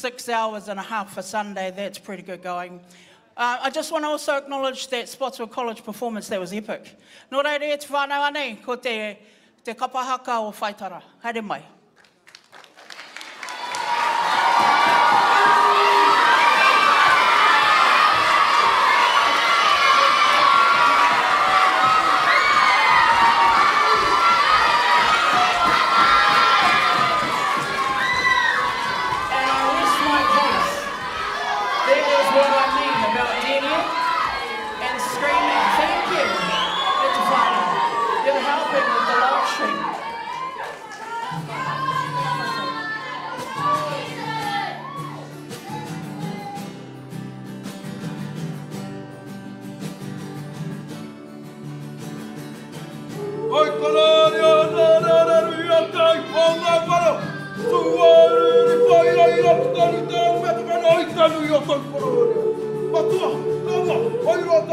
6.5 hours for Sunday. That's pretty good going. I just want to also acknowledge that Spotswood College performance. That was epic. Nō reira e te whānau anei, ko te kapahaka o Whaitara. Haere mai. Kura Tuarua,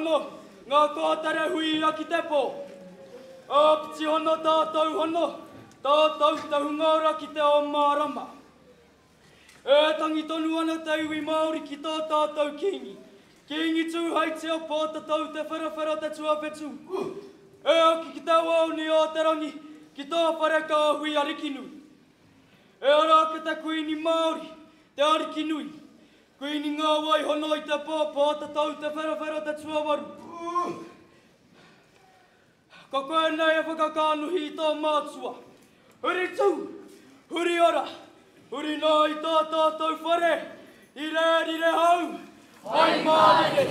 hono, ngā kōtare hui aki te pō. O piti hono, tātou tahungaura ki te o Marama. E tangi tonu ana te iwi Māori ki tō tātou kingi. Kingi tūhai te o pōtatau te wharawhara te tuapetu. E aki ki te wauni o te rangi ki tō whare ka hui arikinui. E ora ki te kuini Māori, te arikinui. Kuini ngā wai hono i te pōtatau te wharawhara te tuawaru. Ka koe nei e whakakānuhi i tō mātua. Huri tū, huri ora, huri nā i tō tātou whare, i re hau, hai Māori.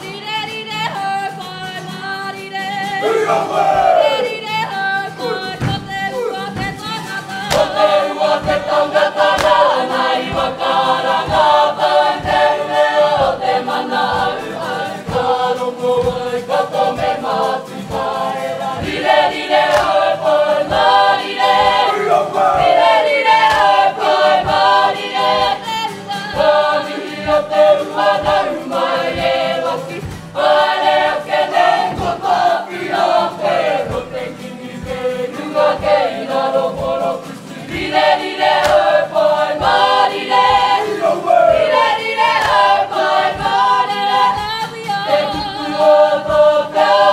Rire hau, hai Māori. Huri hau! Rire hau, hai ko te ua te tangata. Ko te ua te tangata nā i wakaranga pai te reo te mana au. Ka rongo ai ka tome mati kaera. Rire hau, hai Māori. Rire hau, hai Māori. Ka mihi o te ua nau mai e waki. Pare a kene ko tāpi a koe. Ko te kimi ke runga ke i raro poro kusi. Rire hau, hai Māori. Rire hau, hai Māori. Te kuku o tō pēo.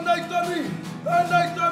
Tēnei tangi